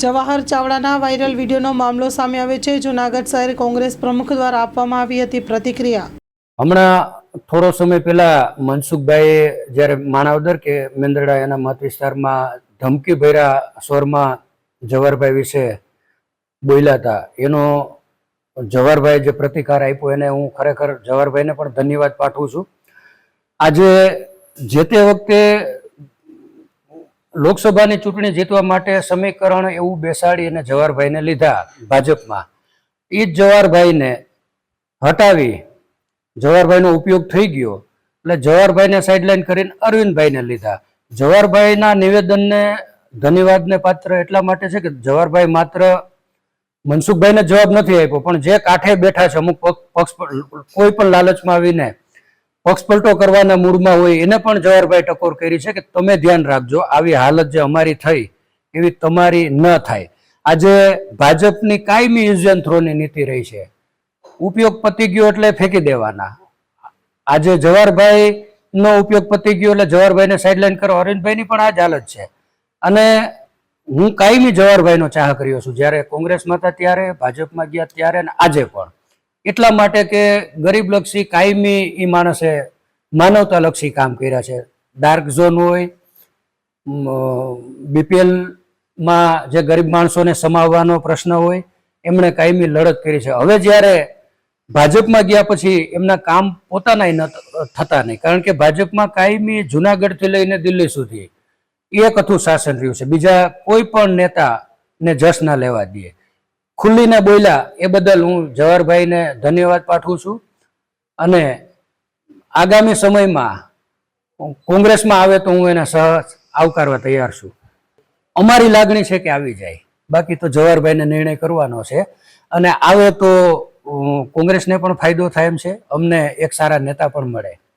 Jawahar ચાવડાના viral વિડીયોનો મામલો સામે આવે છે। જૂનાગઢ શહેર કોંગ્રેસ પ્રમુખ દ્વારા આપવામાં આવી હતી પ્રતિક્રિયા। હમણાં થોડો સમય પહેલા મનસુખભાઈએ જ્યારે માણાવદર કે મેંદરડા એના મત વિસ્તારમાં ધમકી ભર્યા સ્વરમાં જવાહરભાઈ વિશે બોલ્યા હતા, એનો જવાહરભાઈએ જે પ્રતિકાર આપ્યો એને હું ખરેખર જવાહરભાઈને પણ ધન્યવાદ પાઠવું છું। આજે જે તે વખતે લોકસભાની ચૂંટણી જીતવા માટે સમીકરણ એવું બેસાડી અને જવાહરભાઈને લીધા ભાજપમાં, એ જ જવાહરભાઈને હટાવી જવાહરભાઈનો ઉપયોગ થઈ ગયો એટલે જવાહરભાઈને સાઇડલાઇન કરીને અરવિંદભાઈને લીધા। જવાહરભાઈના નિવેદનને ધન્યવાદને પાત્ર એટલા માટે છે કે જવાહરભાઈ માત્ર મનસુખભાઈને જવાબ નથી આપ્યો, પણ જે કાંઠે બેઠા છે અમુક પક્ષ કોઈ પણ લાલચમાં આવીને પક્ષપલટો કરવાના મૂડમાં હોય એને પણ જવાહરભાઈ ટકોર કરી છે કે તમે ધ્યાન રાખજો, આવી હાલત જે અમારી થઈ એવી તમારી ન થાય। આજે ભાજપની કાયમી યુઝ એન્ડ થ્રોની નીતિ રહી છે, ઉપયોગ પતી ગયો એટલે ફેંકી દેવાના। આજે જવાહરભાઈ નો ઉપયોગ પતી ગયો એટલે જવાહરભાઈને સાઇડલાઇન કરો, અરવિંદભાઈની પણ આ જ હાલત છે। અને હું કાયમી જવાહરભાઈનો ચાહ કર્યો છું, જ્યારે કોંગ્રેસમાં હતા ત્યારે, ભાજપમાં ગયા ત્યારે અને આજે પણ, એટલા માટે કે ગરીબલક્ષી કાયમી એ માણસે માનવતાલક્ષી કામ કર્યા છે। ડાર્ક ઝોન હોય, બીપીએલમાં જે ગરીબ માણસોને સમાવવાનો પ્રશ્ન હોય, એમણે કાયમી લડત કરી છે। હવે જ્યારે ભાજપમાં ગયા પછી એમના કામ પોતાના થતા નહીં, કારણ કે ભાજપમાં કાયમી જુનાગઢથી લઈને દિલ્હી સુધી એક હતું શાસન રહ્યું છે, બીજા કોઈ પણ નેતાને જશ ના લેવા દે। ખુલ્લીને બોલ્યા એ બદલ હું જવાહરભાઈને ધન્યવાદ પાઠવું છું અને આગામી સમયમાં કોંગ્રેસમાં આવે તો હું એને સહ આવકારવા તૈયાર છું। અમારી લાગણી છે કે આવી જાય, બાકી તો જવાહરભાઈને નિર્ણય કરવાનો છે અને આવે તો કોંગ્રેસને પણ ફાયદો થાય એમ છે, અમને એક સારા નેતા પણ મળે।